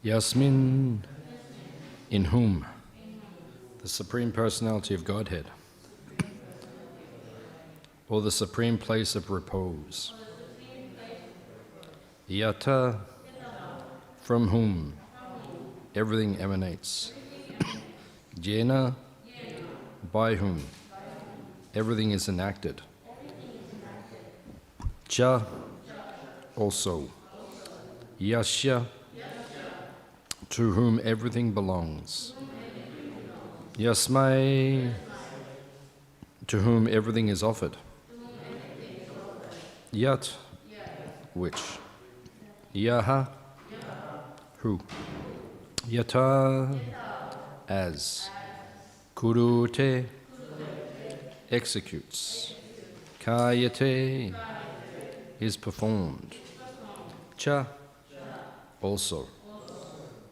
Yasmin, in whom the Supreme Personality of Godhead, or the supreme place of repose. Yata, from whom everything emanates. Jena, by whom everything is enacted. Cha, also. Yasya, to whom everything belongs. Yasmai, to whom everything is offered. Yat, which. Yaha, who. Yata, as. Kurute, executes. Kayate, is performed. Cha, also.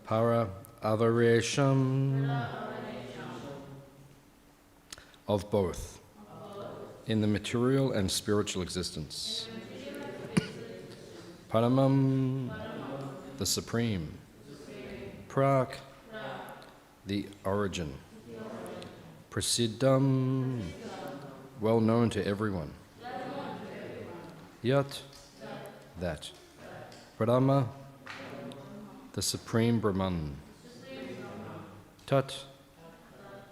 Para avaresham, of both, in the material and spiritual existence. Paramam, the supreme. Prak, the origin. Prasiddham, well known to everyone. Yat, that. Brahma, the supreme Brahman. Tat,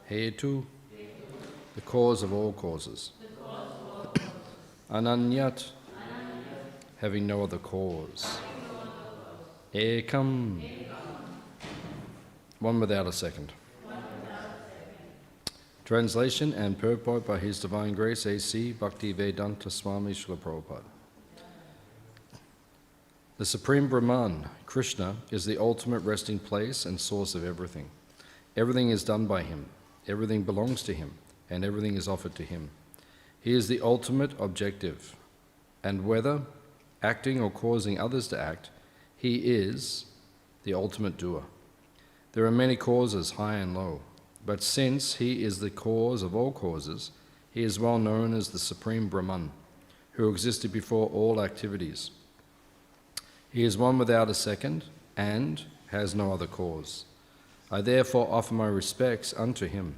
hetu, the cause of all causes. Ananyat, having no other cause. Ekam, one without a second. Translation and purport by His Divine Grace A.C. Bhaktivedanta Swami Srila Prabhupada. The Supreme Brahman, Krishna, is the ultimate resting place and source of everything. Everything is done by Him, everything belongs to Him, and everything is offered to Him. He is the ultimate objective, and whether acting or causing others to act, He is the ultimate doer. There are many causes, high and low, but since He is the cause of all causes, He is well known as the Supreme Brahman, who existed before all activities. He is one without a second and has no other cause. I therefore offer my respects unto Him.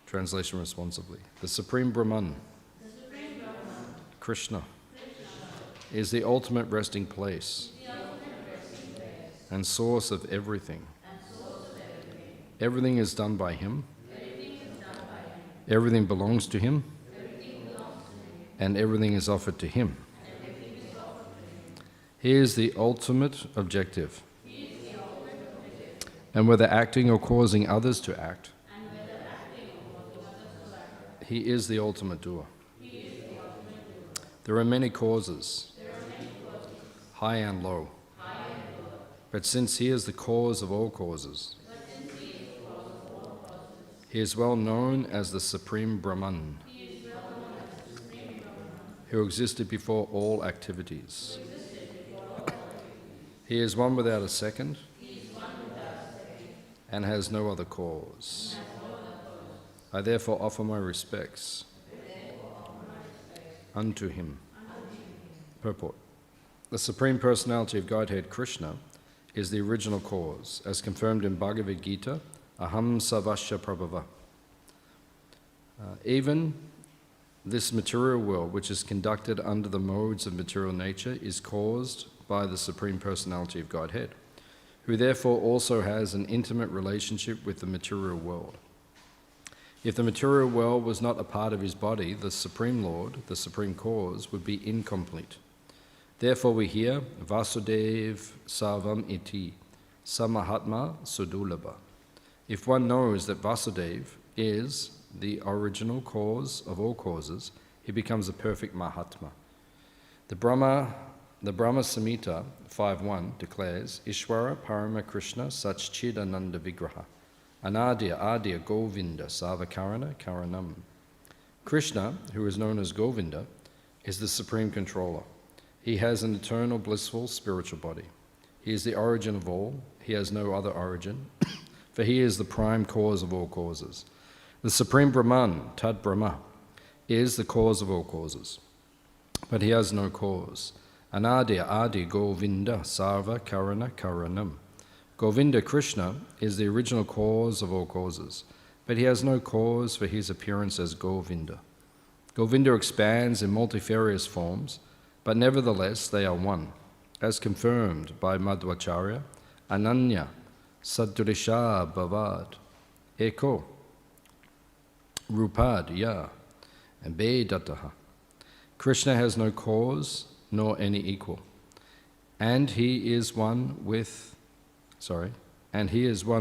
Translation responsibly. The Supreme Brahman, Krishna, is the ultimate resting place and source of everything. Everything is done by Him. Everything belongs to Him. And everything is offered to Him. He is the ultimate objective. And whether acting or causing others to act, He is the ultimate doer. There are many causes, high and low, but since He is the cause of all causes, He is well known as the Supreme Brahman, who existed before all activities. He is one without a second and has no other cause. I therefore offer my respects unto Him. Purport. The Supreme Personality of Godhead, Krishna, is the original cause, as confirmed in Bhagavad Gita, Aham Savasya Prabhava. Even this material world, which is conducted under the modes of material nature, is caused by the Supreme Personality of Godhead, who therefore also has an intimate relationship with the material world. If the material world was not a part of His body, the Supreme Lord, the Supreme Cause, would be incomplete. Therefore we hear, Vasudev Sarvam Iti, Samahatma Sudulabha. If one knows that Vasudev is the original cause of all causes, he becomes a perfect Mahatma. The Brahma Samhita 5.1 declares, Ishwara Parama Krishna Satchidananda Vigraha, Anadya Adya Govinda Savakarana Karanam. Krishna, who is known as Govinda, is the supreme controller. He has an eternal blissful spiritual body. He is the origin of all. He has no other origin, for He is the prime cause of all causes. The Supreme Brahman, Tad Brahma, is the cause of all causes, but He has no cause. Anadya Adi Govinda Sarva Karana Karanam. Govinda Krishna is the original cause of all causes, but he has no cause for his appearance as Govinda. Govinda expands in multifarious forms, but nevertheless they are one, as confirmed by Madhvacharya, Ananya, Sadrisha Bhavad, Eko, Rupad, Ya, and Bedataha. Krishna has no cause nor any equal, and he is one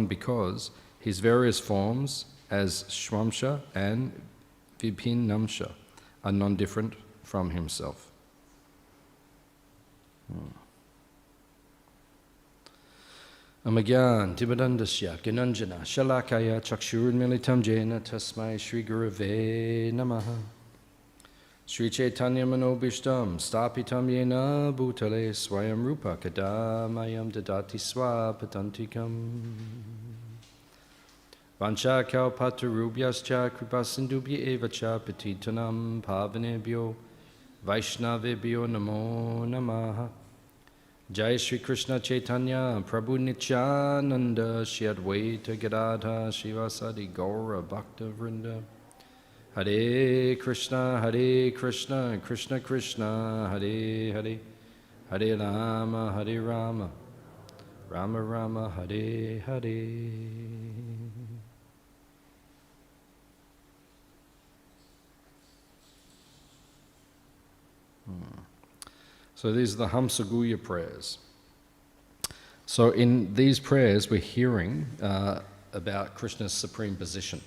because his various forms as Shvamsha and Vibhinamsha are non-different from himself. Amagyan Tibadandasya Gananjana Shalakaya Chakshurmilitam Jena Tasmai Shri Gurave Namaha Shri Chaitanya Manobishtam Stapitam Yena Bhutale Swayam Rupa Kadamayam Dadati Swapatantikam Vancha Kalpatarubhyascha Kripasindubhya Evacha Patitanam Pavanebhyo Vaishnavebhyo Namo Namaha Jai Shri Krishna Chaitanya Prabhu Nityananda Shri Advaita Gadadha Shivasadi Gaura Bhakta Vrinda Hare Krishna Krishna Krishna Hare Hare Hare Rama Rama Rama Hare Hare. So these are the Hamsaguya prayers. So in these prayers we're hearing about Krishna's supreme position.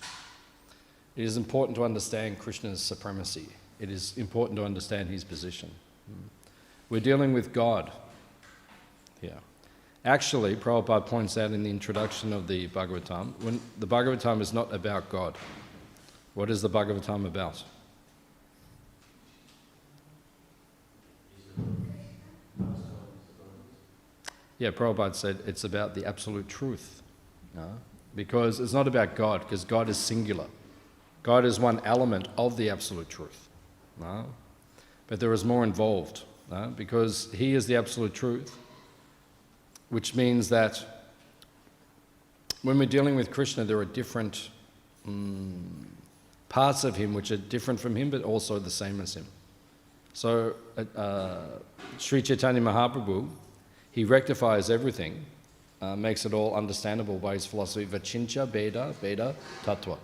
It is important to understand Krishna's supremacy. It is important to understand his position. We're dealing with God here. Actually, Prabhupada points out in the introduction of the Bhagavatam, when the Bhagavatam is not about God. What is the Bhagavatam about? Yeah, Prabhupada said it's about the absolute truth. Because it's not about God, because God is singular. God is one element of the absolute truth. But there is more involved, because he is the absolute truth, which means that when we're dealing with Krishna, there are different parts of him which are different from him, but also the same as him. So Sri Chaitanya Mahaprabhu, he rectifies everything, makes it all understandable by his philosophy, Vachincha Beda Beda Tattva.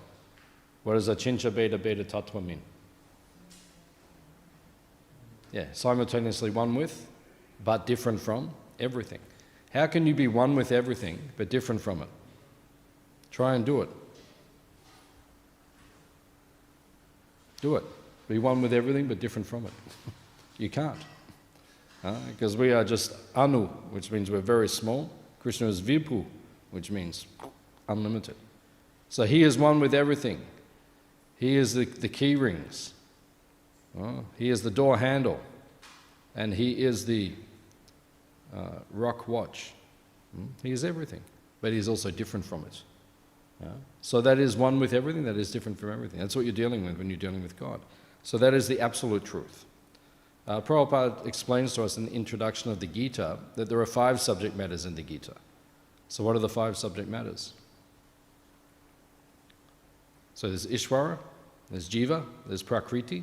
What does Achincha Beda Beda Tattva mean? Yeah, simultaneously one with, but different from everything. How can you be one with everything, but different from it? Try and do it. Do it. Be one with everything, but different from it. You can't. Because we are just Anu, which means we're very small. Krishna is Vibhu, which means unlimited. So he is one with everything. He is the key rings. He is the door handle. And he is the rock watch. He is everything. But he's also different from it. So that is one with everything, that is different from everything. That's what you're dealing with when you're dealing with God. So that is the absolute truth. Prabhupada explains to us in the introduction of the Gita that there are 5 subject matters in the Gita. So what are the 5 subject matters? So there's Ishvara, there's Jiva, there's Prakriti,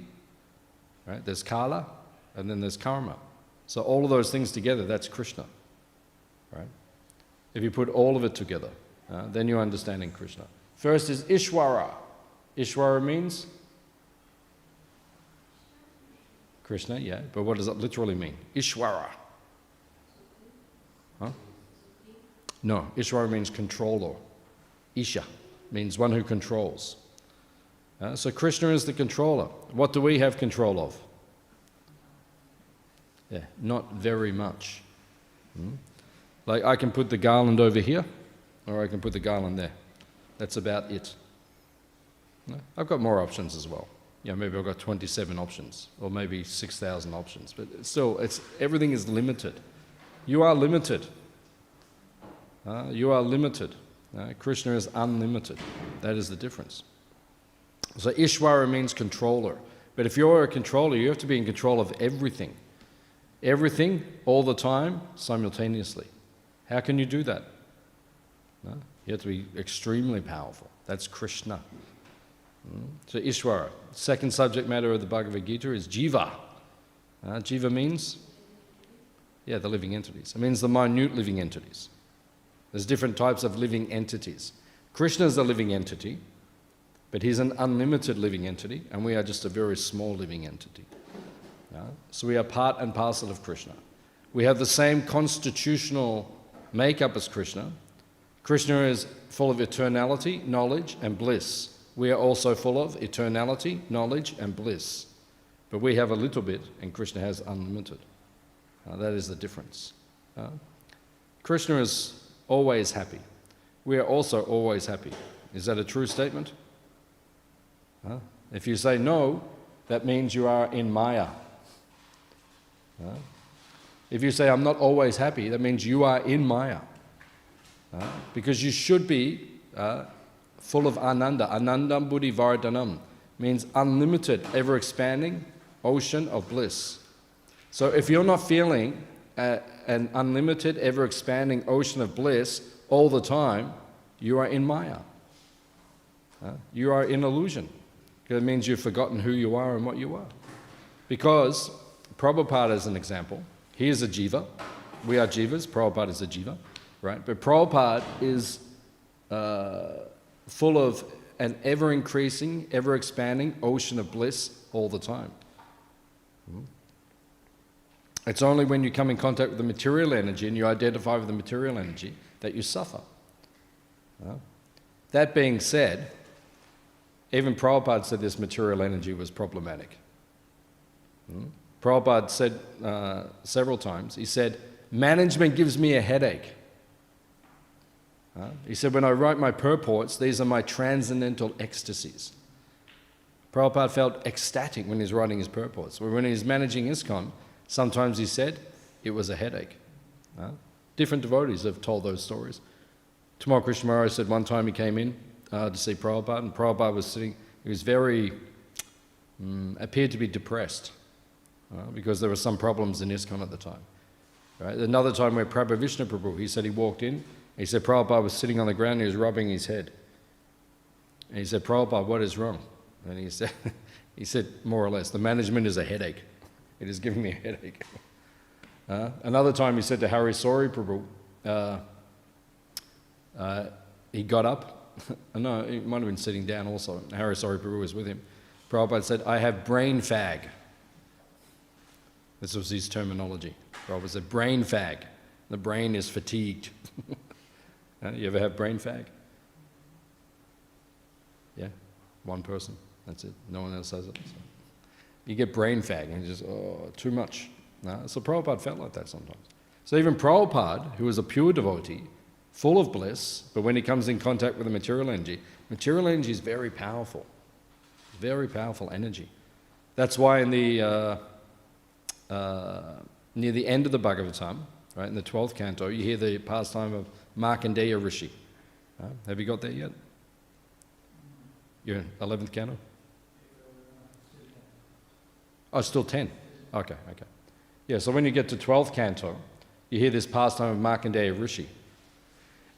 right? There's Kala, and then there's Karma. So all of those things together, that's Krishna, right? If you put all of it together, then you're understanding Krishna. First is Ishvara. Ishvara means Krishna, yeah, but what does it literally mean? Ishvara. No, Ishvara means controller. Isha means one who controls. So Krishna is the controller. What do we have control of? Yeah, not very much. Like I can put the garland over here, or I can put the garland there. That's about it. I've got more options as well. Yeah, maybe I've got 27 options, or maybe 6,000 options, but still, everything is limited. You are limited. You are limited. Krishna is unlimited. That is the difference. So Ishvara means controller. But if you're a controller, you have to be in control of everything. Everything, all the time, simultaneously. How can you do that? No? You have to be extremely powerful. That's Krishna. So Ishvara, second subject matter of the Bhagavad Gita is Jiva. Jiva means, the living entities. It means the minute living entities. There's different types of living entities. Krishna is a living entity, but he's an unlimited living entity, and we are just a very small living entity. So we are part and parcel of Krishna. We have the same constitutional makeup as Krishna. Krishna is full of eternality, knowledge, and bliss. We are also full of eternality, knowledge, and bliss. But we have a little bit, and Krishna has unlimited. That is the difference. Krishna is always happy. We are also always happy. Is that a true statement? If you say no, that means you are in Maya. If you say I'm not always happy, that means you are in Maya. Because you should be full of ananda. Anandam buddhi vardhanam means unlimited, ever-expanding ocean of bliss. So if you're not feeling an unlimited, ever-expanding ocean of bliss all the time, you are in Maya. You are in illusion. It means you've forgotten who you are and what you are. Because Prabhupada is an example. He is a jiva. We are jivas. Prabhupada is a jiva, right? But Prabhupada is full of an ever-increasing, ever-expanding ocean of bliss all the time. It's only when you come in contact with the material energy and you identify with the material energy that you suffer. That being said, even Prabhupada said this material energy was problematic. Prabhupada said several times, he said, management gives me a headache. He said, when I write my purports, these are my transcendental ecstasies. Prabhupada felt ecstatic when he was writing his purports. When he was managing ISKCON, sometimes he said it was a headache. Different devotees have told those stories. Tamal Krishna Maharaj said one time he came in to see Prabhupada, and Prabhupada was sitting, he was very, appeared to be depressed because there were some problems in ISKCON at the time. Right? Another time where Prabhu Vishnu Prabhu, he said he walked in, he said Prabhupada was sitting on the ground, he was rubbing his head. And he said, Prabhupada, what is wrong? And he said, more or less, the management is a headache. It is giving me a headache. Another time he said to Hari Sori Prabhu, he got up. No, he might have been sitting down also. Hari Sori Prabhu was with him. Prabhupada said, I have brain fag. This was his terminology. Prabhupada said, brain fag. The brain is fatigued. You ever have brain fag? Yeah, one person. That's it. No one else has it. So. You get brain fag and you just, too much. So Prabhupada felt like that sometimes. So even Prabhupada, who is a pure devotee, full of bliss, but when he comes in contact with the material energy is very powerful energy. That's why in the near the end of the Bhagavatam, right, in the 12th canto, you hear the pastime of Markandeya Rishi. Have you got there yet? You're in 11th canto? Oh, still 10. Okay. Yeah, so when you get to 12th canto, you hear this pastime of Markandeya Rishi.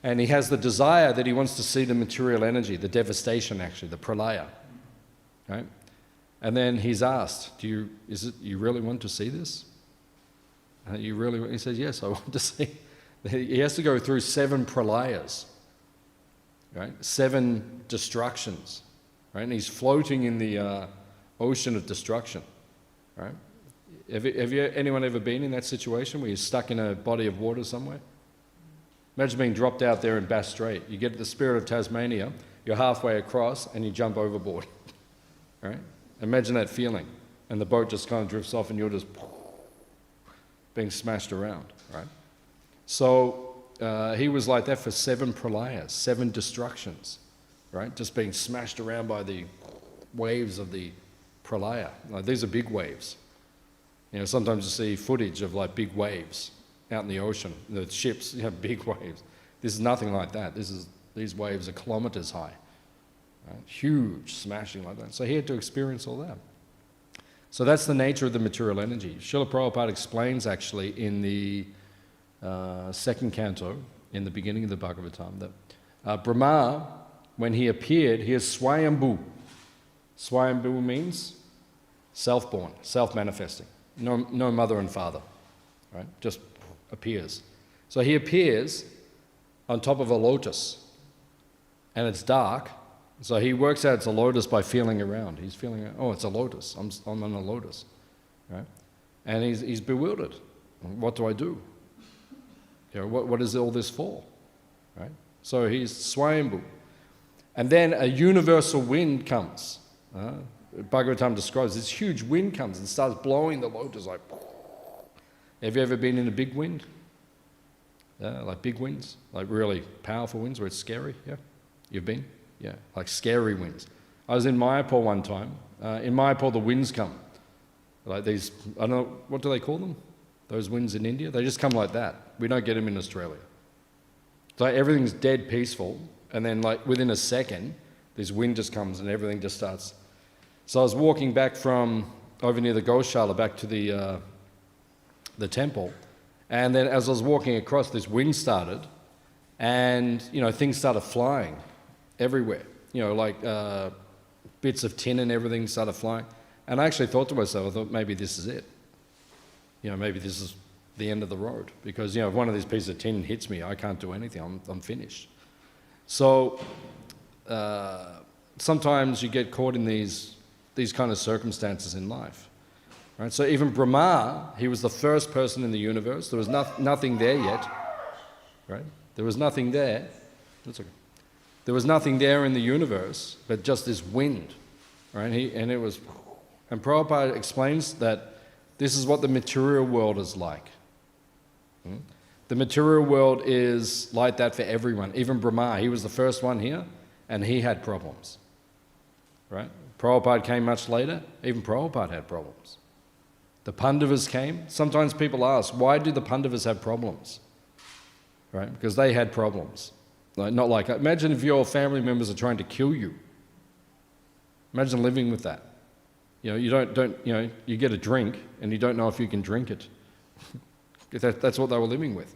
And he has the desire that he wants to see the material energy, the devastation actually, the pralaya. Right? And then he's asked, you really want to see this? He says, yes, I want to see. He has to go through 7 pralayas, right? 7 destructions, right? And he's floating in the ocean of destruction, right? Have anyone ever been in that situation where you're stuck in a body of water somewhere? Imagine being dropped out there in Bass Strait. You get to the Spirit of Tasmania, you're halfway across and you jump overboard, right? Imagine that feeling. And the boat just kind of drifts off and you're just being smashed around, right? So he was like that for 7 pralayas, 7 destructions, right? Just being smashed around by the waves of the pralaya. Like, these are big waves. You know, sometimes you see footage of like big waves out in the ocean. The ships have big waves. This is nothing like that. These waves are kilometers high. Right? Huge, smashing like that. So he had to experience all that. So that's the nature of the material energy. Srila Prabhupada explains actually in the 2nd canto, in the beginning of the Bhagavatam, that Brahma, when he appeared, he is Swayambhu. Swayambhu means self-born, self-manifesting. No mother and father, right? Just appears. So he appears on top of a lotus, and it's dark. So he works out it's a lotus by feeling around. He's feeling, oh, it's a lotus. I'm on a lotus, right? And he's bewildered. What do I do? What is all this for, right? So he's Swayambhu. And then a universal wind comes. Bhagavatam describes this huge wind comes and starts blowing the lotus like. Have you ever been in a big wind? Like big winds, like really powerful winds where it's scary? Yeah, you've been? Yeah, like scary winds. I was in Mayapur one time. In Mayapur, the winds come like these. I don't know, what do they call them? Those winds in India? They just come like that. We don't get them in Australia. So everything's dead peaceful, and then like within a second, this wind just comes and everything just starts. So I was walking back from over near the Goshala back to the temple, and then as I was walking across, this wind started, and things started flying everywhere. Like bits of tin and everything started flying. And I actually thought to myself, I thought maybe this is it. Maybe this is the end of the road, because if one of these pieces of tin hits me, I can't do anything. I'm finished. So sometimes you get caught in these kind of circumstances in life, right? So even Brahma, he was the first person in the universe. There was nothing there yet, right? There was nothing there. That's okay. There was nothing there in the universe, but just this wind, right? And Prabhupada explains that this is what the material world is like. The material world is like that for everyone. Even Brahma, he was the first one here, and he had problems, right? Prabhupada came much later. Even Prabhupada had problems. The Pandavas came. Sometimes people ask, why do the Pandavas have problems? Right? Because they had problems. Imagine if your family members are trying to kill you. Imagine living with that. You get a drink and you don't know if you can drink it. That's what they were living with.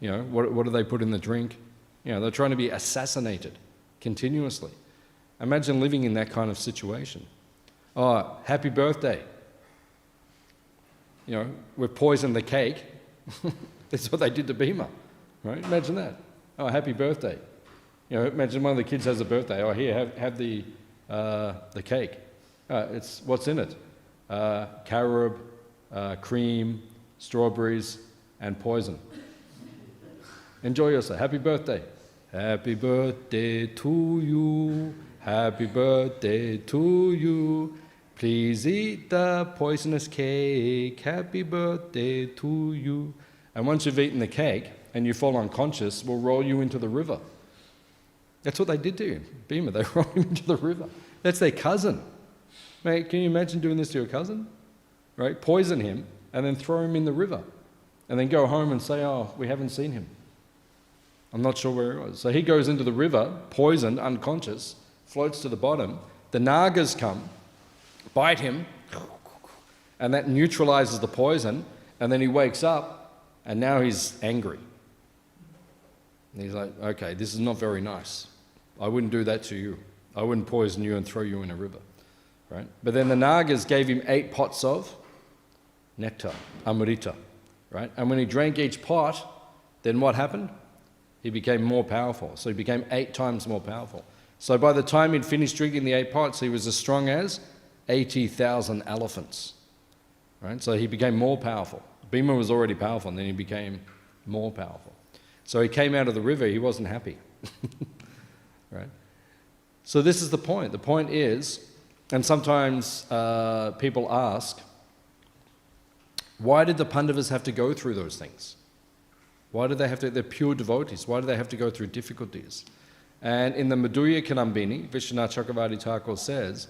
What do they put in the drink? They're trying to be assassinated continuously. Imagine living in that kind of situation. Oh, happy birthday. We've poisoned the cake. That's what they did to Bhima, right? Imagine that. Oh, happy birthday. Imagine one of the kids has a birthday. Oh, here, have the cake. It's what's in it? Carob, cream, strawberries, and poison. Enjoy yourself. Happy birthday. Happy birthday to you. Happy birthday to you. Please eat the poisonous cake. Happy birthday to you. And once you've eaten the cake and you fall unconscious, we'll roll you into the river. That's what they did to you. Bhima, they rolled him into the river. That's their cousin. Mate, can you imagine doing this to your cousin? Right? Poison him and then throw him in the river. And then go home and say, oh, we haven't seen him. I'm not sure where he was. So he goes into the river, poisoned, unconscious, floats to the bottom. The Nagas come, bite him, and that neutralizes the poison. And then he wakes up, and now he's angry. And he's like, okay, this is not very nice. I wouldn't do that to you. I wouldn't poison you and throw you in a river. Right? But then the Nagas gave him 8 pots of nectar, amrita. Right? And when he drank each pot, then what happened? He became more powerful. So he became 8 times more powerful. So by the time he'd finished drinking the 8 pots, he was as strong as 80,000 elephants. Right? So he became more powerful. Bhima was already powerful, and then he became more powerful. So he came out of the river, he wasn't happy. Right? So this is the point. The point is, and sometimes people ask, why did the Pandavas have to go through those things? Why did they have to? They're pure devotees. Why do they have to go through difficulties? And in the Madhurya Kanambini, Vishwanath Chakravarti Thakur says,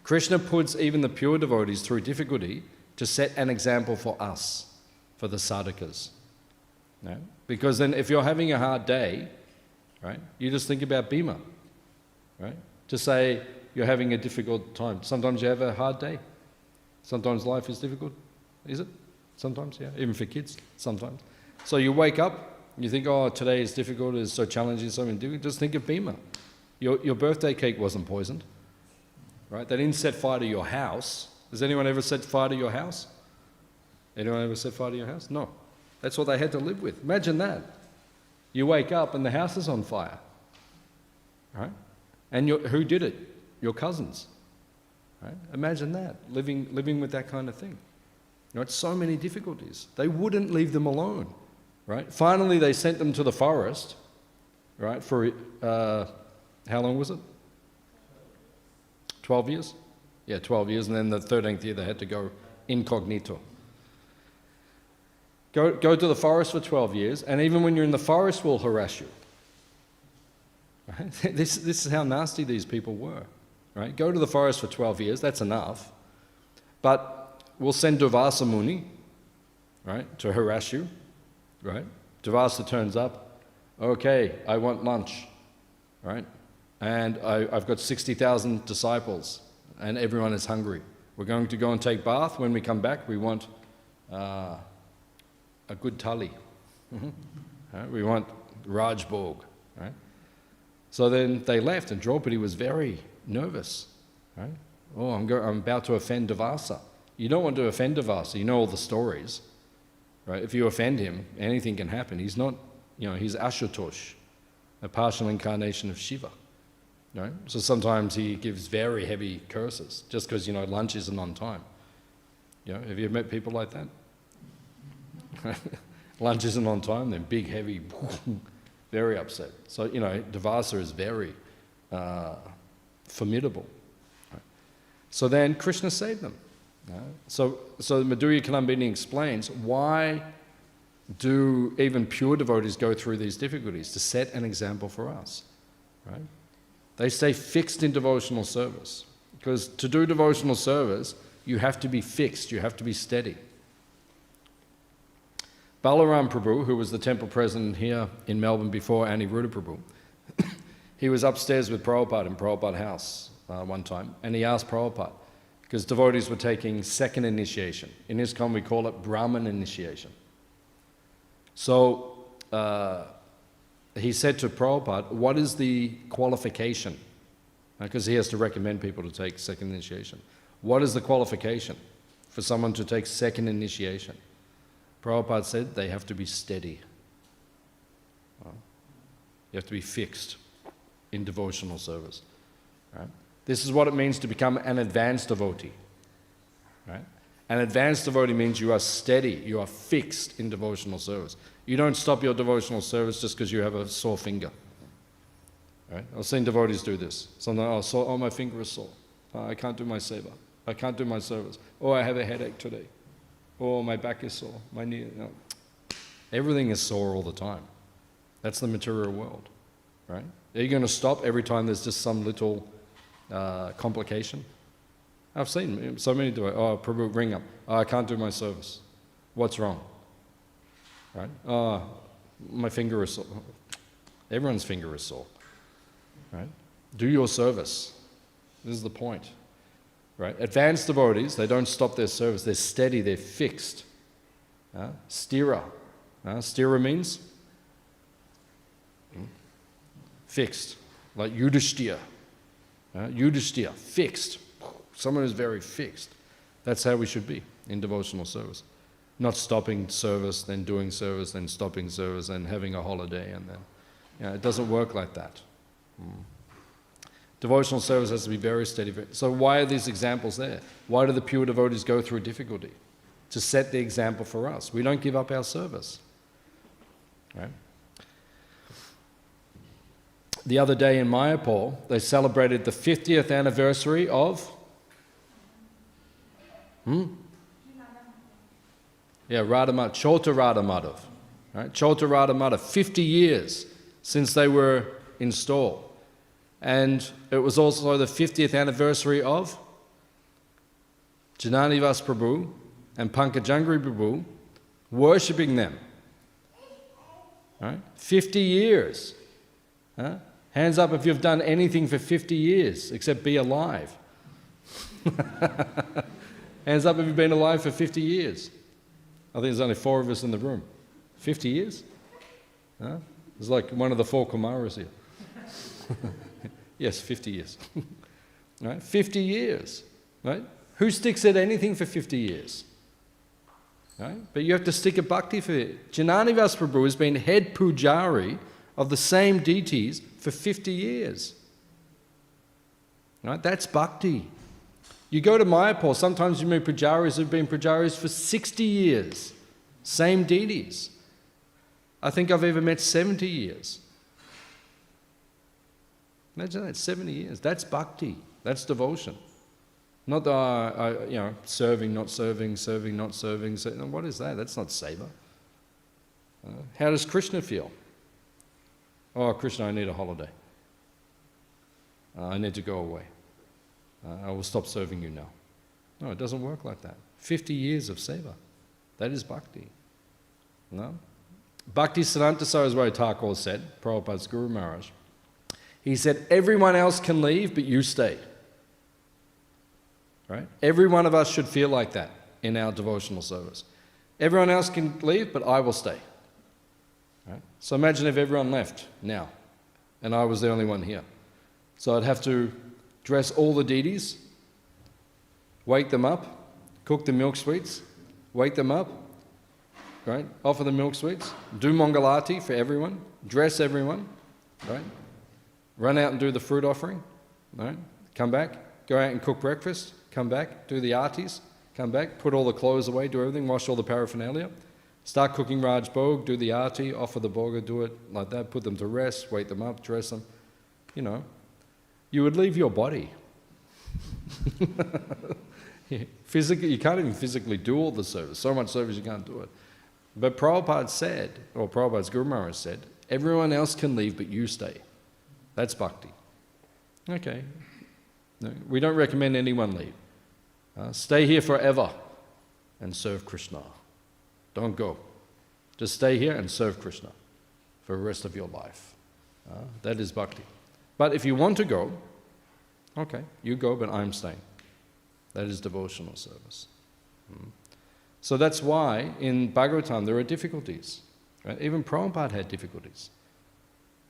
Krishna puts even the pure devotees through difficulty to set an example for us, for the sadhakas. No? Because then if you're having a hard day, right, you just think about Bhima, right? Just say you're having a difficult time. Sometimes you have a hard day. Sometimes life is difficult. Is it? Sometimes, yeah. Even for kids, sometimes. So you wake up You think, oh, today is difficult, it's so challenging, so difficult. Just think of Bhima. Your birthday cake wasn't poisoned, right? They didn't set fire to your house. Has anyone ever set fire to your house? Anyone ever set fire to your house? No. That's what they had to live with. Imagine that. You wake up and the house is on fire, right? And who did it? Your cousins, right? Imagine that, living with that kind of thing. Right? So many difficulties. They wouldn't leave them alone, right? Finally, they sent them to the forest, right? For, how long was it? 12 years? Yeah, 12 years, and then the 13th year they had to go incognito. Go to the forest for 12 years, and even when you're in the forest, we'll harass you. Right? This is how nasty these people were. Right? Go to the forest for 12 years, that's enough. But we'll send Durvasa Muni, right, to harass you. Right? Durvasa turns up, okay, I want lunch. Right? And I've got 60,000 disciples, and everyone is hungry. We're going to go and take bath. When we come back, we want a good thali. Right? We want Rajbhog. Right? So then they left, and Draupadi was very nervous. Right? Oh, I'm about to offend Durvasa. You don't want to offend Durvasa. You know all the stories. Right? If you offend him, anything can happen. He's not, he's Ashutosh, a partial incarnation of Shiva. Right? So sometimes he gives very heavy curses just because, lunch isn't on time. Have you met people like that? Lunch isn't on time, then big, heavy, very upset. So, Durvasa is very formidable. Right? So then Krishna saved them. Right? So Madhurya Kalambini explains, why do even pure devotees go through these difficulties? To set an example for us. Right? They stay fixed in devotional service. Because to do devotional service, you have to be fixed, you have to be steady. Balaram Prabhu, who was the temple president here in Melbourne before Aniruddha Prabhu, he was upstairs with Prabhupada in Prabhupada House one time, and he asked Prabhupada, because devotees were taking second initiation. In ISKCON we call it Brahman initiation. So he said to Prabhupada, what is the qualification? Because he has to recommend people to take second initiation. What is the qualification for someone to take second initiation? Prabhupada said they have to be steady. You have to be fixed in devotional service. Right? This is what it means to become an advanced devotee. Right? An advanced devotee means you are steady, you are fixed in devotional service. You don't stop your devotional service just because you have a sore finger. Right? I've seen devotees do this. Sometimes, my finger is sore. I can't do my seva. I can't do my service. Oh, I have a headache today. Oh, my back is sore. My knee. Everything is sore all the time. That's the material world. Right? Are you going to stop every time there's just some little complication? I've seen so many do it. Oh, Prabhu, ring up. Oh, I can't do my service. What's wrong? Right? Oh, my finger is sore. Everyone's finger is sore. Right? Do your service. This is the point. Right? Advanced devotees, they don't stop their service. They're steady, they're fixed. Stira. Stira means fixed. Like Yudhishthira. Yudhishthira, fixed. Someone who's very fixed. That's how we should be in devotional service. Not stopping service, then doing service, then stopping service, then having a holiday, and then it doesn't work like that. Devotional service has to be very steady. So why are these examples there? Why do the pure devotees go through difficulty? To set the example for us. We don't give up our service. Right? The other day in Mayapur, they celebrated the 50th anniversary of... Radha, Chota Radha Madhav. Right? Chota Radha Madhav, 50 years since they were installed. And it was also the 50th anniversary of Jananivas Prabhu and Pankajangri Prabhu worshipping them. Right? 50 years. Hands up if you've done anything for 50 years except be alive. Hands up if you've been alive for 50 years. I think there's only 4 of us in the room. 50 years? Huh? It's like one of the four Kumaras here. Yes, 50 years. Right? 50 years. Right? Who sticks at anything for 50 years? Right? But you have to stick at bhakti for it. Jananivas Prabhu has been head pujari of the same deities for 50 years. Right? That's bhakti. You go to Mayapur, sometimes you meet pujaris who've been pujaris for 60 years. Same deities. I think I've ever met 70 years. Imagine that, 70 years. That's bhakti. That's devotion. Not the, serving, not serving, serving, not serving. What is that? That's not seva. How does Krishna feel? Oh, Krishna, I need a holiday. I need to go away. I will stop serving you now. No, it doesn't work like that. 50 years of seva. That is bhakti. No? Bhakti Siddhanta Saraswati Thakur said, Prabhupada's Guru Maharaj, he said, everyone else can leave, but you stay. Right? Every one of us should feel like that in our devotional service. Everyone else can leave, but I will stay. Right? So imagine if everyone left now, and I was the only one here. So I'd have to dress all the deities, wake them up, cook the milk sweets, wake them up, right? Offer the milk sweets, do Mangalati for everyone, dress everyone, right? Run out and do the fruit offering, right? Come back, go out and cook breakfast, come back, do the artis, come back, put all the clothes away, do everything, wash all the paraphernalia, start cooking Raj Bhog, do the arti, offer the bhoga, do it like that, put them to rest, wake them up, dress them, you would leave your body. Physically, you can't even physically do all the service. So much service you can't do it. But Prabhupada said, or Prabhupada's Guru Maharaj said, everyone else can leave, but you stay. That's bhakti. Okay. No, we don't recommend anyone leave. Stay here forever and serve Krishna. Don't go. Just stay here and serve Krishna for the rest of your life. That is bhakti. But if you want to go, okay, you go, but I'm staying. That is devotional service. So that's why in Bhagavatam there are difficulties. Right? Even Prabhupada had difficulties.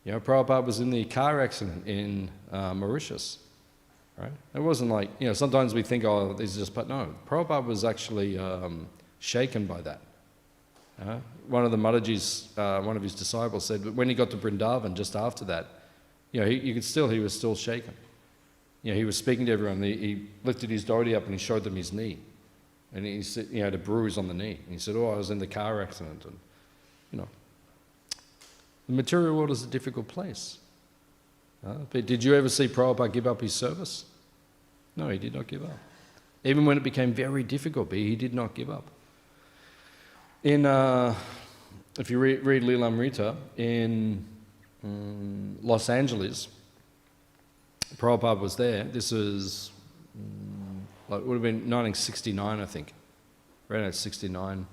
Prabhupada was in the car accident in Mauritius. Right? It wasn't like, sometimes we think, oh, this is just, but no, Prabhupada was actually shaken by that. One of the Mataji's, one of his disciples said, but when he got to Vrindavan just after that, he was still shaken. He was speaking to everyone. He lifted his dhoti up and he showed them his knee. And he said, he had a bruise on the knee. And he said, oh, I was in the car accident. And, the material world is a difficult place. But did you ever see Prabhupada give up his service? No, he did not give up. Even when it became very difficult, he did not give up. In, if you read Lilamrita, in Los Angeles, Prabhupada was there. This was, it would have been 1969, I think. Around 69.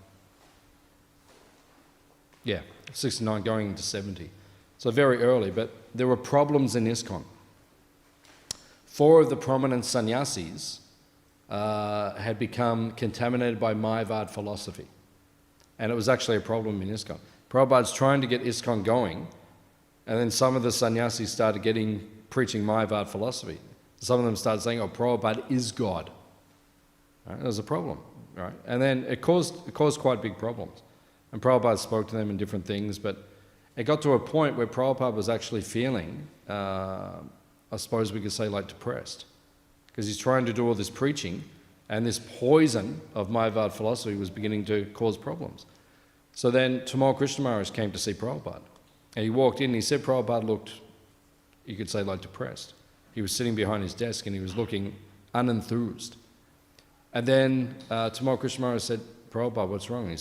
Yeah, 69 going into 70. So very early, but there were problems in ISKCON. 4 of the prominent sannyasis had become contaminated by Mayavad philosophy. And it was actually a problem in ISKCON. Prabhupada's trying to get ISKCON going, and then some of the sannyasis started preaching Mayavad philosophy. Some of them started saying, oh, Prabhupada is God. Right? There was a problem. Right? And then it caused quite big problems. And Prabhupada spoke to them in different things, but it got to a point where Prabhupada was actually feeling, I suppose we could say, like depressed. Because he's trying to do all this preaching, and this poison of Mayavad philosophy was beginning to cause problems. So then Tamal Krishna Maharaj came to see Prabhupada. And he walked in and he said Prabhupada looked, you could say, like depressed. He was sitting behind his desk and he was looking unenthused. And then Tamal Krishna Maharaj said, Prabhupada, what's wrong? And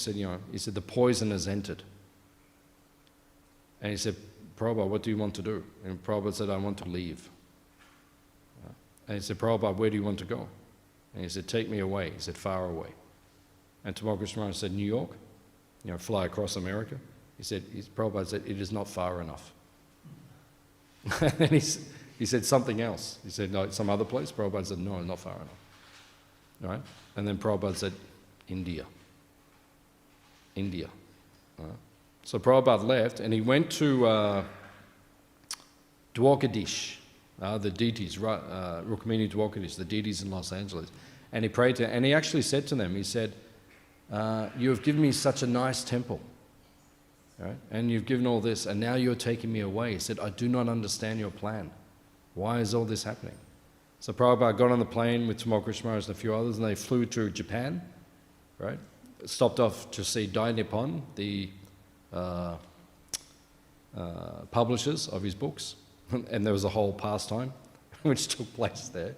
he said, the poison has entered. And he said, Prabhupada, what do you want to do? And Prabhupada said, I want to leave. And he said, Prabhupada, where do you want to go? And he said, take me away. He said, far away. And Tamal Krishna Maharaj said, New York? Fly across America? Prabhupada said, it is not far enough. And he said something else. He said, no, some other place? Prabhupada said, no, not far enough. All right? And then Prabhupada said, India. All right? So Prabhupada left and he went to Dwarkadish, the deities, Rukmini Dwarkadish, the deities in Los Angeles. And he prayed to, and he actually said to them, he said, you have given me such a nice temple, right? And you've given all this, and now you're taking me away. He said, I do not understand your plan. Why is all this happening? So Prabhupada got on the plane with Tamal Krishna Maharaj and a few others, and they flew to Japan, right? Stopped off to see Dai Nippon, the publishers of his books, and there was a whole pastime which took place there.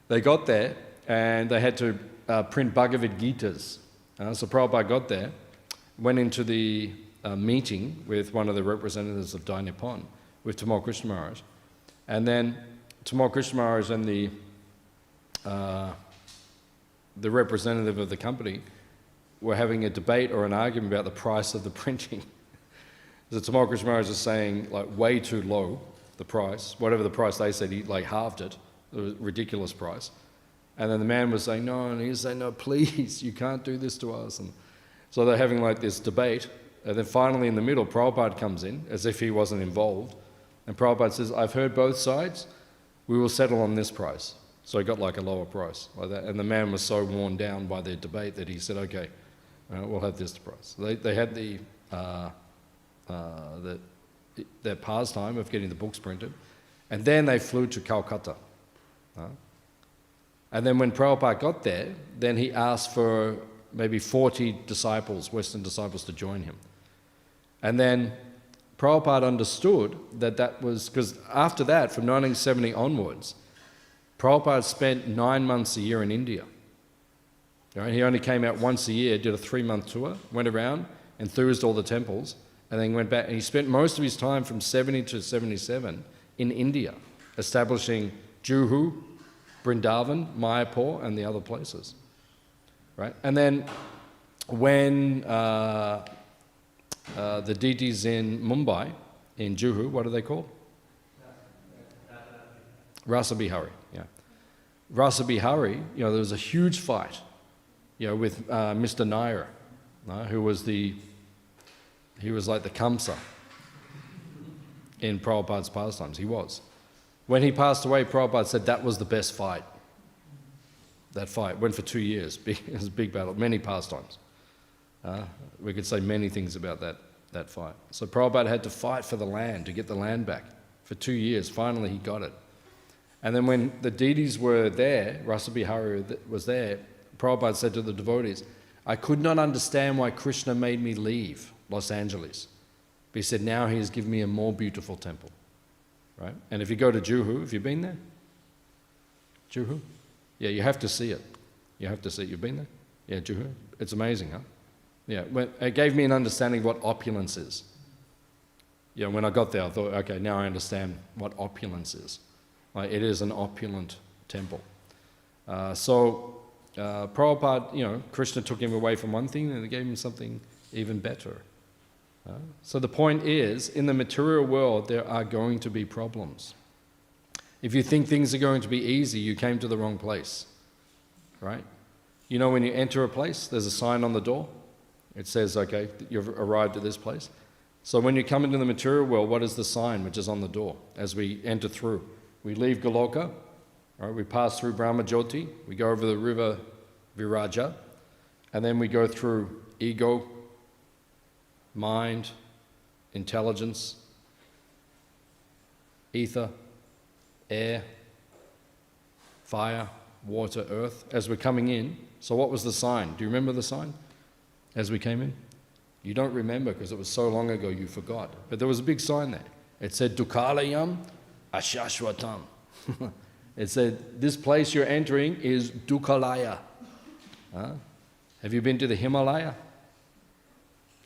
They got there, and they had to print Bhagavad Gitas. So Prabhupada got there, went into the meeting with one of the representatives of Dai Nippon, with Tamal Krishna Maharaj, and then Tamal Krishna Maharaj and the representative of the company were having a debate or an argument about the price of the printing. So Tamal Krishna Maharaj was saying, like, way too low, the price. Whatever the price they said, he like halved it. It was a ridiculous price. And then the man was saying, no, and he was saying, no, please, you can't do this to us. And so they're having like this debate. And then finally in the middle, Prabhupada comes in, as if he wasn't involved. And Prabhupada says, I've heard both sides. We will settle on this price. So he got like a lower price like that. And the man was so worn down by their debate that he said, okay, we'll have this price. They had their pastime of getting the books printed. And then they flew to Calcutta. And then when Prabhupada got there, then he asked for maybe 40 disciples, Western disciples, to join him. And then Prabhupada understood that that was, because after that, from 1970 onwards, Prabhupada spent 9 months a year in India. Right? He only came out once a year, did a 3-month tour, went around, enthused all the temples, and then went back. And he spent most of his time from 70 to 77 in India, establishing Juhu, Vrindavan, Mayapur, and the other places. Right? And then when the deities in Mumbai, in Juhu, what are they called? Rasa Bihari, yeah. Rasa Bihari, there was a huge fight, with Mr. Nair, who was he was like the Kamsa in Prabhupada's pastimes. He was. When he passed away, Prabhupada said that was the best fight. That fight went for 2 years. It was a big battle, many pastimes. We could say many things about that fight. So Prabhupada had to fight for the land, to get the land back for 2 years. Finally, he got it. And then when the deities were there, Rasa Bihari was there, Prabhupada said to the devotees, I could not understand why Krishna made me leave Los Angeles. But he said, now he has given me a more beautiful temple. Right? And if you go to Juhu, have you been there? Juhu? Yeah, you have to see it. You have to see it. You've been there? Yeah, Juhu. It's amazing, huh? Yeah, it gave me an understanding of what opulence is. Yeah, when I got there, I thought, okay, now I understand what opulence is. Like, it is an opulent temple. So Prabhupada, Krishna took him away from one thing and it gave him something even better. So the point is, in the material world, there are going to be problems. If you think things are going to be easy, you came to the wrong place, right? When you enter a place, there's a sign on the door. It says, okay, you've arrived at this place. So when you come into the material world, what is the sign which is on the door as we enter through? We leave Goloka, right? We pass through Brahmajyoti, we go over the river Viraja, and then we go through ego, mind, intelligence, ether, air, fire, water, earth, as we're coming in. So what was the sign? Do you remember the sign as we came in? You don't remember because it was so long ago you forgot. But there was a big sign there. It said, Dukkalayam Ashashvatam. It said, this place you're entering is Dukkalaya. Have you been to the Himalaya?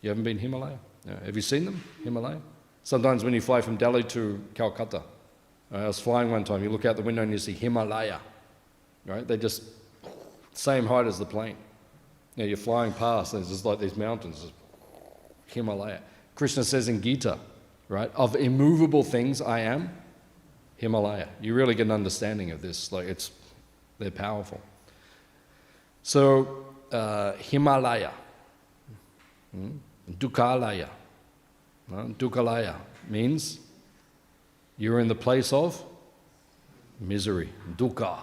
You haven't been to Himalaya? No. Have you seen them, Himalaya? Sometimes when you fly from Delhi to Calcutta, I was flying one time, you look out the window and you see Himalaya, right? They're just same height as the plane. You're flying past and it's just like these mountains, Himalaya. Krishna says in Gita, right, of immovable things I am Himalaya. You really get an understanding of this, they're powerful. So, Himalaya, Dukkalaya, Dukkalaya means you're in the place of misery. Dukkha.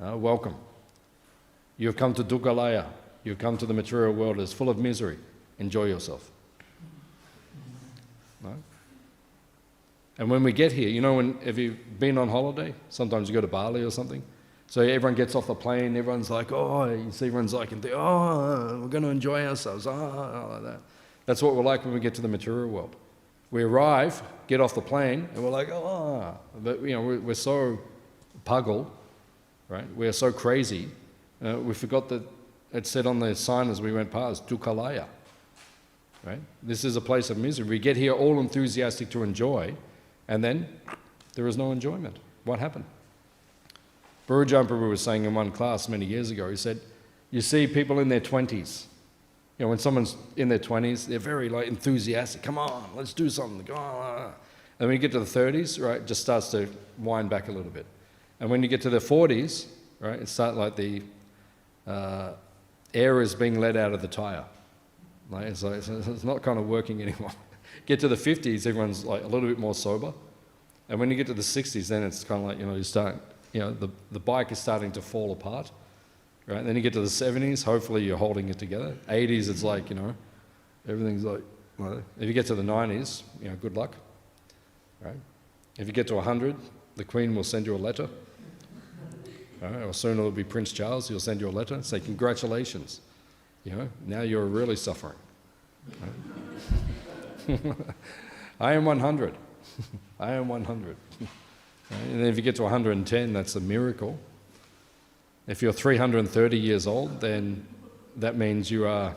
Welcome. You've come to Dukkalaya. You've come to the material world. It's full of misery. Enjoy yourself. Right? And when we get here, have you been on holiday? Sometimes you go to Bali or something. So everyone gets off the plane, everyone's like, you see everyone's like, we're going to enjoy ourselves, like that. That's what we're like when we get to the material world. We arrive, get off the plane, and we're like, but we're so puggle, right? We're so crazy. We forgot that it said on the sign as we went past, Dukkalaya, right? This is a place of misery. We get here all enthusiastic to enjoy, and then there is no enjoyment. What happened? Burujan Prabhu was saying in one class many years ago, he said, you see people in their 20s. When someone's in their 20s, they're very enthusiastic. Come on, let's do something. Go on. And when you get to the 30s, right, it just starts to wind back a little bit. And when you get to the 40s, right, it starts like the air is being let out of the tire. It's not kind of working anymore. Get to the 50s, everyone's like a little bit more sober. And when you get to the 60s, then it's kind of like, you start, the bike is starting to fall apart. Right? Then you get to the 70s, hopefully you're holding it together. 80s, it's like, everything's like, if you get to the 90s, good luck. Right? If you get to 100, the Queen will send you a letter. Right? Or soon it'll be Prince Charles, he'll send you a letter and say, congratulations. Now you're really suffering. Right? I am 100. I am 100. Right? And then if you get to 110, that's a miracle. If you're 330 years old, then that means you'll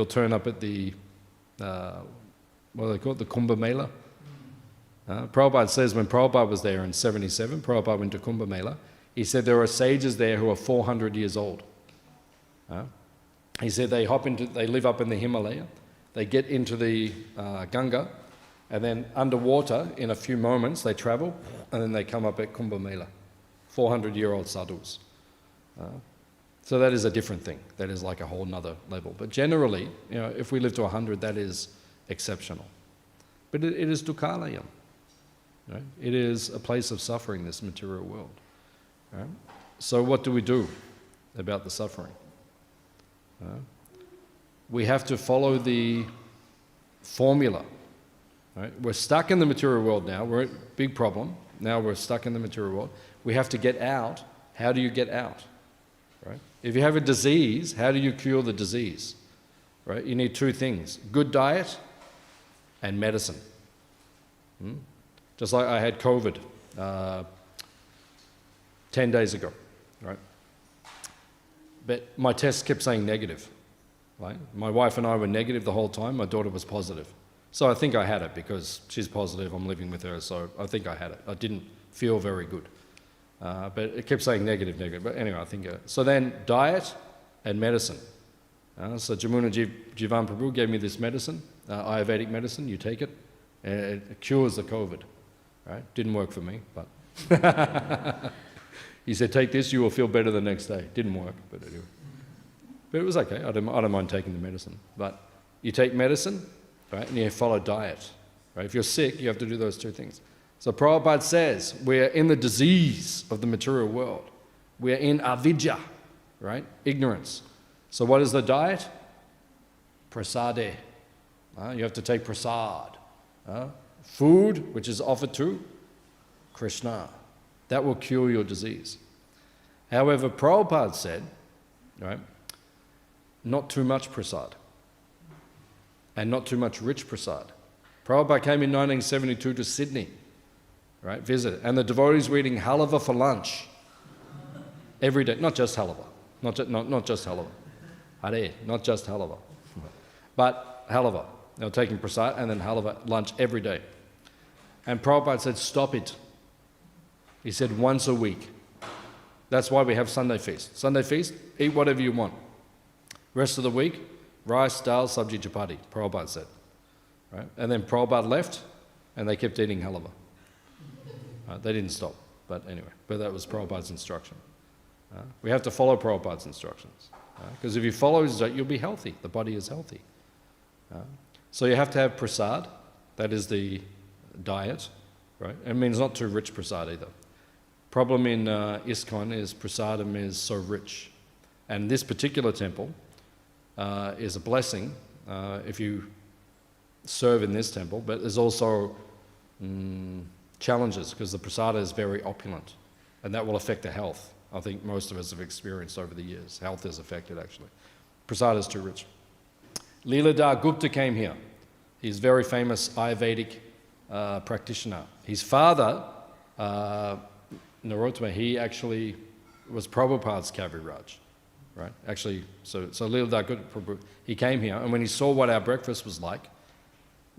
turn up at the, what do they call it, the Kumbh Mela. Prabhupada says when Prabhupada was there in 77, Prabhupada went to Kumbh Mela, he said there are sages there who are 400 years old. He said they live up in the Himalaya, they get into the Ganga, and then underwater, in a few moments, they travel, and then they come up at Kumbh Mela. 400-year-old sadhus. So that is a different thing. That is like a whole nother level. But generally, if we live to 100, that is exceptional. But it is Dukkalayam. Right? It is a place of suffering, this material world. Right? So what do we do about the suffering? We have to follow the formula. Right? We're stuck in the material world now. We're a big problem. Now we're stuck in the material world. We have to get out. How do you get out? Right? If you have a disease, how do you cure the disease? Right? You need two things, good diet and medicine. Just like I had COVID 10 days ago, right? But my test kept saying negative. Right? My wife and I were negative the whole time, my daughter was positive. So I think I had it because she's positive, I'm living with her, so I think I had it. I didn't feel very good. But it kept saying negative. But anyway, I think... so then, diet and medicine. So Jamuna Jivan Prabhu gave me this medicine, Ayurvedic medicine, you take it, and it cures the COVID. Right? Didn't work for me, but... He said, take this, you will feel better the next day. Didn't work, but anyway. But it was okay, I don't mind taking the medicine. But you take medicine, right, and you follow diet. Right? If you're sick, you have to do those two things. So Prabhupada says, we're in the disease of the material world. We're in avidya, right? Ignorance. So what is the diet? Prasade. You have to take prasad. Food, which is offered to Krishna. That will cure your disease. However, Prabhupada said, right, not too much prasad. And not too much rich prasad. Prabhupada came in 1972 to Sydney. Right, visit. And the devotees were eating halava for lunch every day. Not just halava. Not just halava. Hare, not just halava. But halava. They were taking prasad and then halava lunch every day. And Prabhupada said, stop it. He said, once a week. That's why we have Sunday feast. Sunday feast, eat whatever you want. Rest of the week, rice, dal, sabji, chapati, Prabhupada said. Right? And then Prabhupada left and they kept eating halava. They didn't stop, but anyway, but that was Prabhupada's instruction. We have to follow Prabhupada's instructions. Because if you follow his, you'll be healthy. The body is healthy. So you have to have prasad, that is the diet, right? It means not too rich prasad either. Problem in ISKCON is prasadam is so rich. And this particular temple is a blessing if you serve in this temple, but there's also challenges because the prasada is very opulent and that will affect the health. I think most of us have experienced over the years. Health is affected actually. Prasada is too rich. Leeladhar Gupta came here. He's a very famous Ayurvedic practitioner. His father, Narottama, he actually was Prabhupada's Kaviraj, right? Actually, so Leeladhar Gupta, he came here, and when he saw what our breakfast was like,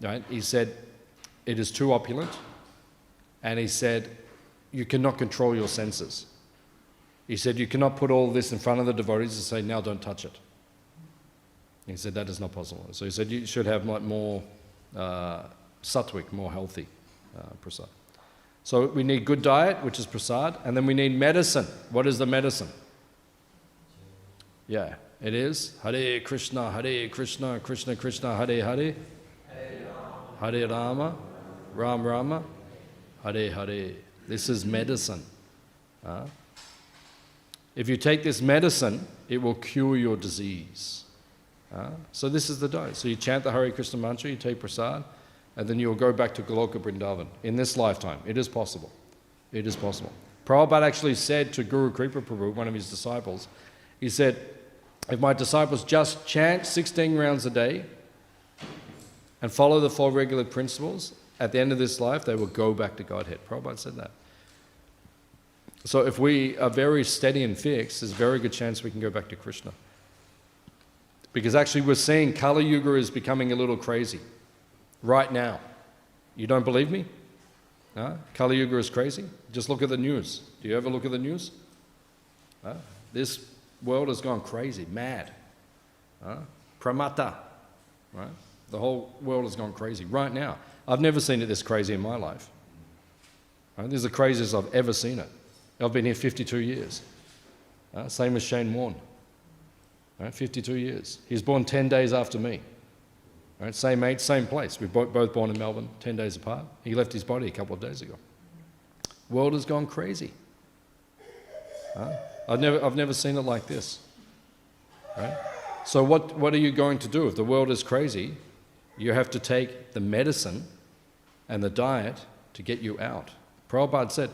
right, he said, it is too opulent, and he said, you cannot control your senses. He said, you cannot put all this in front of the devotees and say, now don't touch it. He said, that is not possible. So he said, you should have like more sattvic, more healthy prasad. So we need good diet, which is prasad, and then we need medicine. What is the medicine? Yeah, it is Hare Krishna, Krishna Krishna, Hare Hare, Hare Rama, Ram Rama, Hare Hare. This is medicine. If you take this medicine, it will cure your disease. So this is the diet. So you chant the Hare Krishna mantra, you take prasad, and then you'll go back to Goloka Vrindavan in this lifetime. It is possible. It is possible. Prabhupada actually said to Guru Kripa Prabhu, one of his disciples, he said, if my disciples just chant 16 rounds a day and follow the 4 regular principles, at the end of this life, they will go back to Godhead. Prabhupada said that. So if we are very steady and fixed, there's a very good chance we can go back to Krishna. Because actually we're seeing Kali Yuga is becoming a little crazy right now. You don't believe me? Kali Yuga is crazy? Just look at the news. Do you ever look at the news? This world has gone crazy, mad. Pramata. Right? The whole world has gone crazy right now. I've never seen it this crazy in my life. Right? This is the craziest I've ever seen it. I've been here 52 years. Same as Shane Warne. Right? 52 years. He was born 10 days after me. Right? Same age, same place. We were both born in Melbourne, 10 days apart. He left his body a couple of days ago. World has gone crazy. I've never seen it like this. Right? So what are you going to do? If the world is crazy, you have to take the medicine and the diet to get you out. Prabhupada said,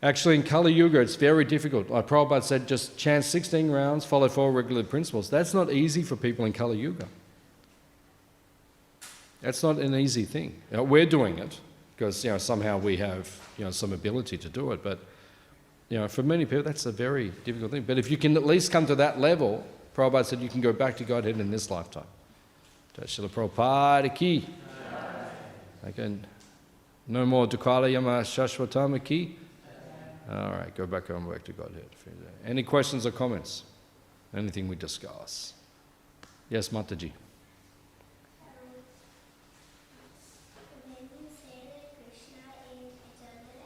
actually in Kali Yuga it's very difficult. Like Prabhupada said, just chant 16 rounds, follow 4 regular principles. That's not easy for people in Kali Yuga. That's not an easy thing. We're doing it because somehow we have some ability to do it, but for many people that's a very difficult thing. But if you can at least come to that level, Prabhupada said you can go back to Godhead in this lifetime. Srila Prabhupada ki. Again, no more Dukala Yama Shashvatama ki. All right, go back home, back to Godhead. Any questions or comments? Anything we discuss? Yes, Mataji. When you say that Krishna is eternal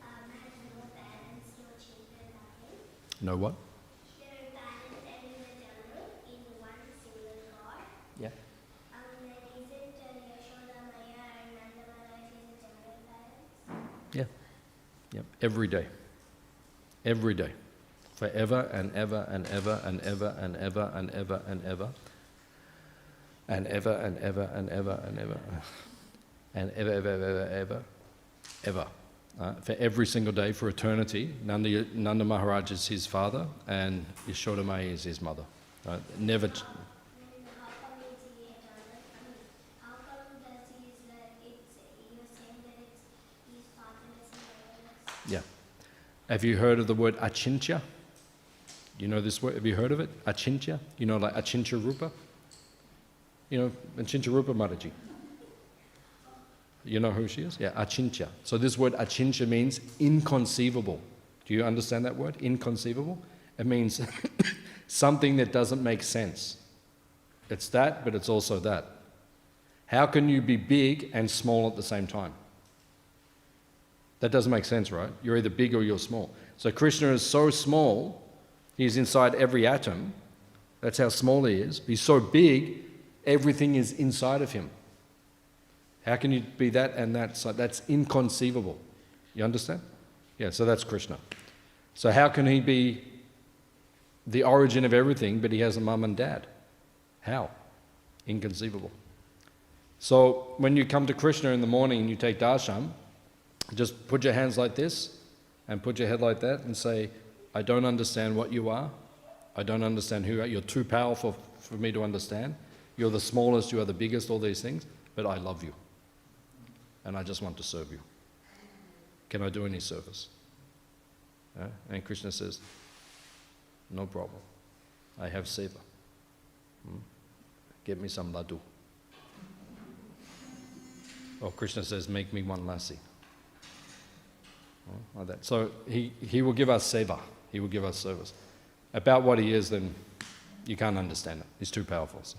and has no parents, no children, nothing. No what? There are parents and is eternal in one single God. Yeah. Then isn't Yashoda Maya and Nanda Maharaj his eternal parents? Yeah. Yep. Every day. Every day. Forever and ever and ever and ever and ever and ever and ever. And ever and ever and ever and ever. And ever. For every single day, for eternity, Nanda Maharaj is his father and Yashoda Maya is his mother. Never. Then how come is he eternal? How come does he is like you're saying that he's fatherless and motherless? Yeah. Have you heard of the word achintya? You know this word? Have you heard of it? Achintya? Like achintya rupa? Achintya rupa Mataji. You know who she is? Yeah, achintya. So this word achintya means inconceivable. Do you understand that word? Inconceivable? It means something that doesn't make sense. It's that, but it's also that. How can you be big and small at the same time? That doesn't make sense, right? You're either big or you're small. So Krishna is so small, he's inside every atom. That's how small he is. He's so big Everything is inside of him. How can you be that and that? So that's inconceivable. You understand? Yeah, so that's Krishna. So how can he be the origin of everything, but he has a mum and dad? How? Inconceivable. So when you come to Krishna in the morning and you take darshan, just put your hands like this and put your head like that and say, I don't understand what you are. I don't understand who you are. You're too powerful for me to understand. You're the smallest, you are the biggest, all these things, but I love you. And I just want to serve you. Can I do any service? And Krishna says, no problem. I have seva. Get me some laddu. Or Krishna says, make me one lassi. Like that. So he will give us seva. He will give us service. About what he is, then you can't understand it. He's too powerful. So.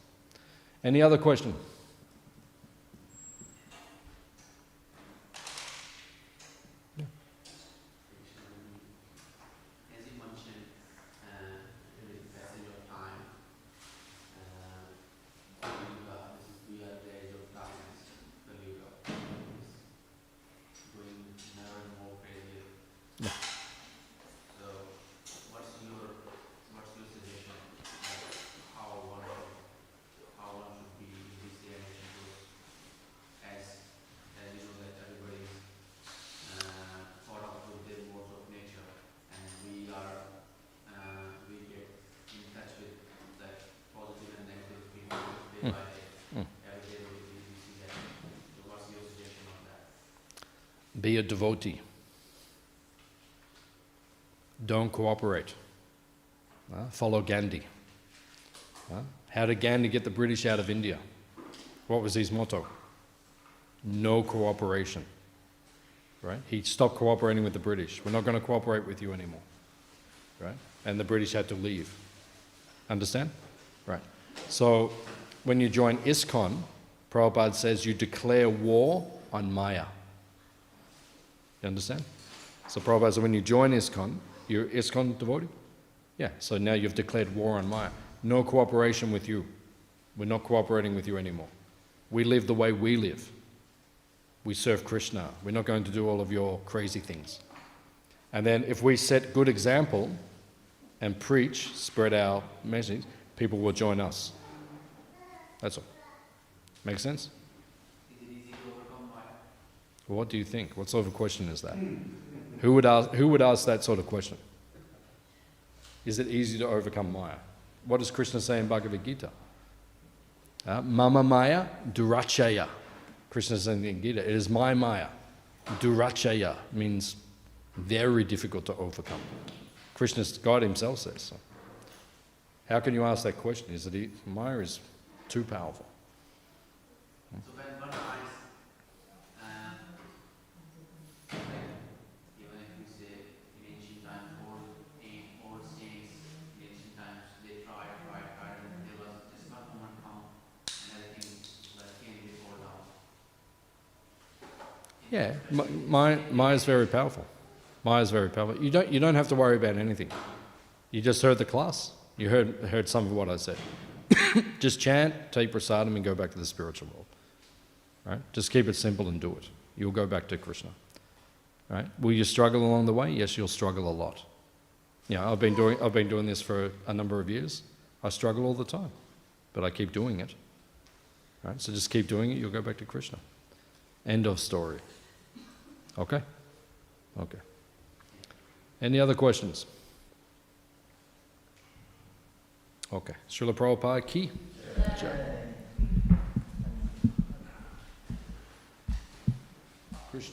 Any other question? As you mentioned, in the passage of time, we are the age of darkness, the Yuga is going more and more crazy. Yeah. So, what's your suggestion? How one should be in this day and age? As you know that everybody is caught up with their modes of nature, and we get in touch with that positive and negative people day by day. Every day we see that. So what's your suggestion on that? Be a devotee. Don't cooperate. Follow Gandhi. How did Gandhi get the British out of India? What was his motto? No cooperation. Right? He stopped cooperating with the British. We're not going to cooperate with you anymore. Right? And the British had to leave. Understand? Right. So when you join ISKCON, Prabhupada says you declare war on Maya. You understand? So Prabhupada says when you join ISKCON, you're ISKCON devotee? Yeah, so now you've declared war on Maya. No cooperation with you. We're not cooperating with you anymore. We live the way we live. We serve Krishna. We're not going to do all of your crazy things. And then if we set good example and preach, spread our message, people will join us. That's all. Make sense? Is it easy to overcome Maya? What do you think? What sort of question is that? Who would ask that sort of question? Is it easy to overcome Maya? What does Krishna say in Bhagavad Gita? Mama Maya durachaya. Krishna says in Gita, it is my Maya. Durachaya means very difficult to overcome. Krishna, God himself says so. How can you ask that question? Is it Maya is too powerful? So when one finds, even if we say in ancient times, old saints in ancient times, they tried, and there was just not one count, and everything came before down. Yeah, Maya is very powerful. Maya is very powerful. You don't have to worry about anything. You just heard the class. You heard some of what I said. Just chant, take prasadam, and go back to the spiritual world. Right? Just keep it simple and do it. You'll go back to Krishna. Right? Will you struggle along the way? Yes, you'll struggle a lot. Yeah, I've been doing this for a number of years. I struggle all the time, but I keep doing it. Right? So just keep doing it. You'll go back to Krishna. End of story. Okay? Okay. Any other questions? Okay. Srila Prabhupada ki? Jai.